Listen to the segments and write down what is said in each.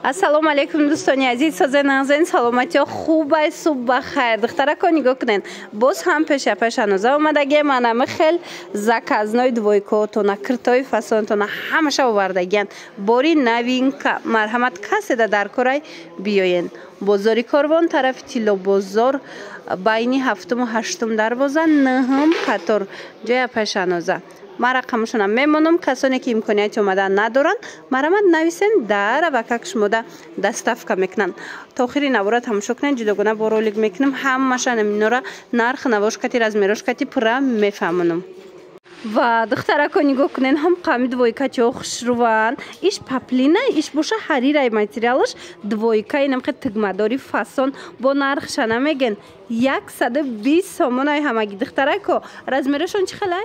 Ассалому алейкум дӯстони азиз, созаи нағзен саломатиё хубай субҳ бахайр. Духтарако нигоҳ кунед, боз ҳам пеша анӯза омадагием. Ана михел заказной двойкотона, киртои фасонтона ҳамаша овардагиян. Бори навинка марҳамат каседа дар корай биёен. Бозори Корвон тарафи Тилло бозор байни 7-ум 8-ум дарвоза 9-ум қатор ҷоя пешанӯза. Ма рақамшонам мемонам. Касоне ки имконияти омадан надоранд марҳамат нависен дар ва как шумода доставка мекунанд. То охири навора тамошо кунед. Ҷудогона бо ролик мекунам. Ҳамаша инора нарх навошкати размерошкати пура мефаҳмонам. Ва духтарако нигоҳ кунед, ҳам қами двойкачо хушруван. Иш паплина, иш боша ҳарирай материалаш двойка, инам хе тигмадори фасон бо нархша намеген 120 сомонай ҳамаги. Духтарако размерашон чӣ хелай?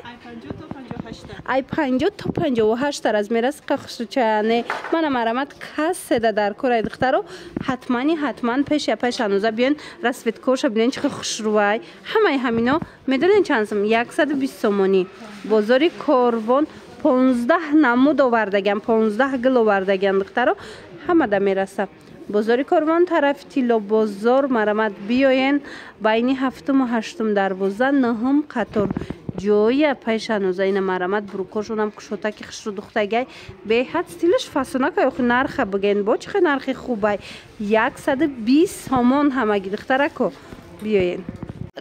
Ай 50 то 58 размер аст. қахшучане мана марҳамат каседа дар корай духтаро ҳатман пеш анӯза биён расветкоша бинен чӣ хушрувай. Ҳамаи ҳамино медонен чанд сом? 120 сомонӣ. Бозори Корвон 15 намуд овардаган, 15 гил овардаган духтаро ҳамада мераса. Бозори Корвон тарафи Тилло бозор марҳамат биёен байни 7-ум 8-ум дарвоза 9-ум қатор ҷоя пешанӯза. Ина марҳамат бурукошонам кушотаки хушру духтагай беҳад стилаш фасонакай. Охи нарха биген бо чихе нархи хубай 120 сомон ҳамаги духтарако биёен.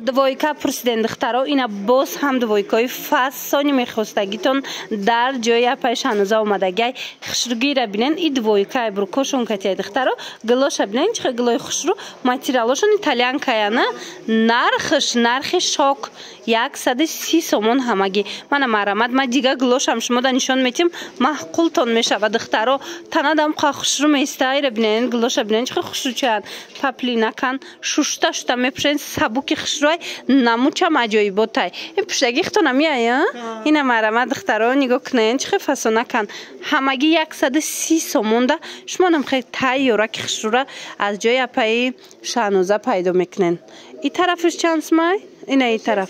Двойка пурсиден духтаро, ина боз ҳам двойкаи фасони мехостагитон дар ҷоя пешанӯза омадагай. Хушругира бинен и двойка бурукошон катия духтаро гилоша бинен чихе гилои хушру материалошон итальянкаяна. Нархи шок 130 сомон ҳамаги. Мана марҳамат ма дига гилошам шумода нишон метим маҳқултон мешава духтаро. Танадам қа хушру местаира бинен гилоша бинен чихе хушручан паплинакан шушта мепушен сабуки хушруай намучам аҷоиботай. Ин пуштаги хитона мияя? Ина марҳамат духтаро нигоҳ кунен чихе фасонакан ҳамаги 130 сомонда шумо намхе тайёраки хушрура аз ҷоя паи шанӯза пайдо мекунен. И тарафиш чанд смай? Ина и тараф.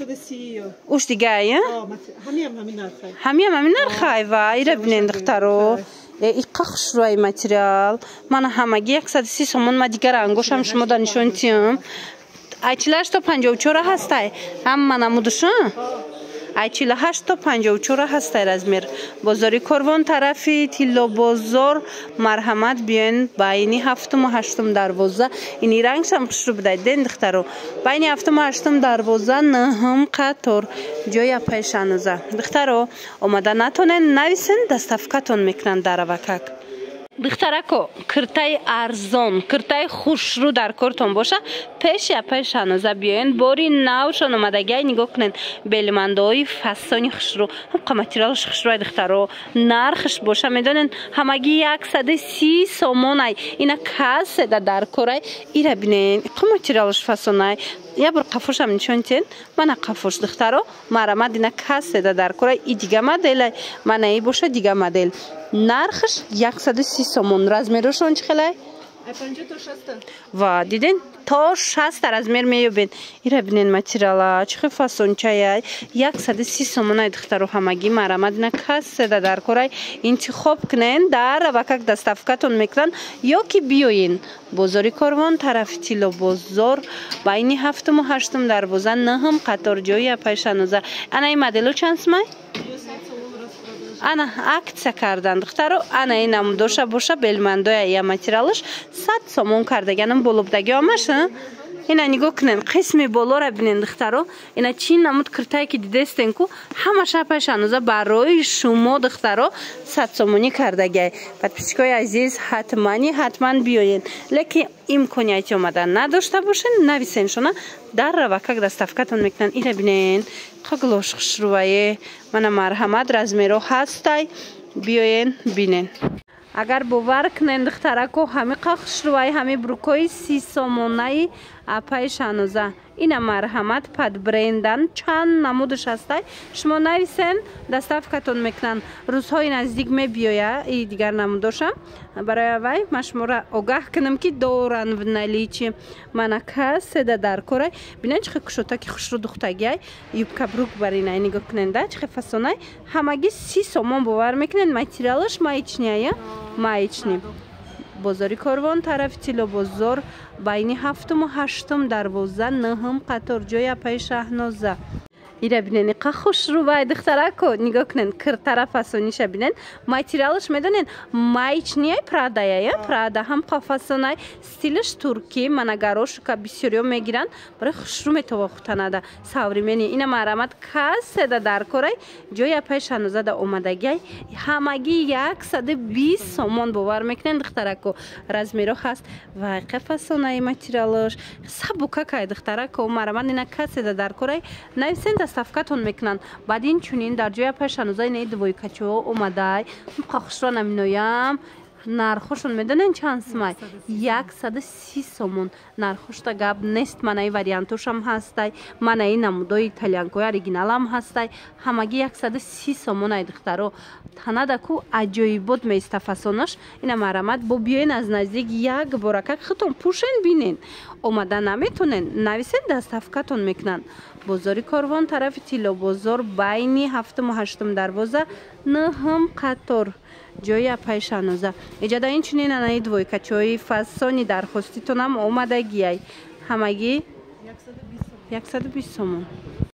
Уш дигай, я? Ҳамиам ҳамин нархай ва ира бинен духтаро. Иқа хушруай материал. Мана ҳамаги 130 сомон ма дигар ангошам шумода нишон тиям. Айчилаш то 54 ҳастай. Ҳамма намудушан? Ай 48 то 54 ҳастай размер. Бозори Корвон тарафи Тилло бозор марҳамат биёен байни 7-ум 8-ум дарвоза. Ини рангшам хушру бидай ден духтаро. Байни 7-ум 8-ум дарвоза 9-ум қатор ҷоя пешанӯза. Духтаро омада натонен нависен доставкатон мекунанд дар ва как. Духтарако киртаи арзон, киртаи хушру дар кортон боша пешанӯза биёен. Бори навшон омадагай нигоҳ кунен белимандои фасони хушру ҳамқа материалш хушруай духтаро. Нархш боша медонен ҳамаги 130 сомонай. Ина каседа дар корай ира бинен иқа материалш фасонай. Я бир қафошам нишон тен. Мана қафош духтаро марҳамат ина каседа дар корай и дига моделай. Мана и боша дига модел. Нархш 130 сомон. Размерошон чӣ хелай? 50 то 60. Ва диден то 60 размер меёбен. Ира бинен материала чихе фасончаяй 130 сомонай духтаро ҳамаги марҳамат ина каседа дар корай интихоб кунен дар ва как доставкатон мекунанд ё ки биёен. Бозори Корвон тарафи Тилло бозор байни 7-ум 8-ум дарвоза 9-ум қатор ҷоя пешанӯза. Ана ин модело чанд смай? Ана акция кардан духтаро. Ана ин намудоша боша белмандоя я материалаш 100 сомон кардаганам болобдаги омаш. Ина нигоҳ кунен қисми болора бинен духтаро. Ина чин намуд киртае ки дидестенку ҳамаша пешанӯза барои шумо духтаро 100 сомонӣ кардагай. Подписчикои азиз ҳатман биёен. Лекин имконияти омадан надошта бошен нависен шона дар ва как доставкатон мекунанд. Ира бинен қаглош хушрувае. Мана марҳамат размеро ҳастай биёен бинен. Агар бовар кунен духтарако ҳами қахшрувай ҳами бурукои 30 сомонаи пешанӯза. Ина марҳамат подбрендан чанд намудаш ҳастай. Шумо нависен доставкатон мекунанд. Рӯзҳои наздик мебиёя и дигар намудоша. Барои вай ма шуморо огаҳ кунам ки доранд в наличии. Мана каседа дар корай бинен чихе кушотаки хушру духтагиай юбка брук баринай нигоҳ куненда чихе фасонай ҳамаги 30 сомон бовар мекунен. Материалаш маечния маечни. бозори Корвон тарафи Тилло бозор байни 7 و 8 дарвоза 9 қатор ҷоя пай Шаҳноза. Ира бинен иқа хушрӯбай духтарако нигоҳ кунен кир тараф асониша бинен материалаш медонен маечния прадая я прада ҳам қафасонай стилиш турки манагарошука бисёриё мегиранд барои хушрӯ метова хутанада савримени ина марамат каседа даркорай ҷоя пай Шаҳнозада омадагиай ҳамаги 120 сомон бовар мекунен духтарако размеро ҳаст вай қафасонай материалаш сабукакай духтарако марамат ина каседа даркорай нависен ставкатон мекунанд баъд ин чунин дар ҷоя пай Шаҳнозаи не двойкачо омадай қахушро наминоям нархошон медонен чанд сумай 130 сомон нархошта гап нест манаи вариантошам ҳастай манаи намудои итальянкои оригиналам ҳастай ҳамаги 130 сомонай духтаро танадаку аҷоибот меиста фасонаш ина марамат бо биёен аз наздик як борака хитон пӯшен бинен омада наметонен нависен даставкатон мекунанд бозори Корвон тарафи Тилло бозор байни 7 و 8 дарвоза 9 қатор ҷоя пай Шаҳноза иҷада инчунин анаи двойкачои фасони дархоститонам омадагиай ҳамаги 120 сомон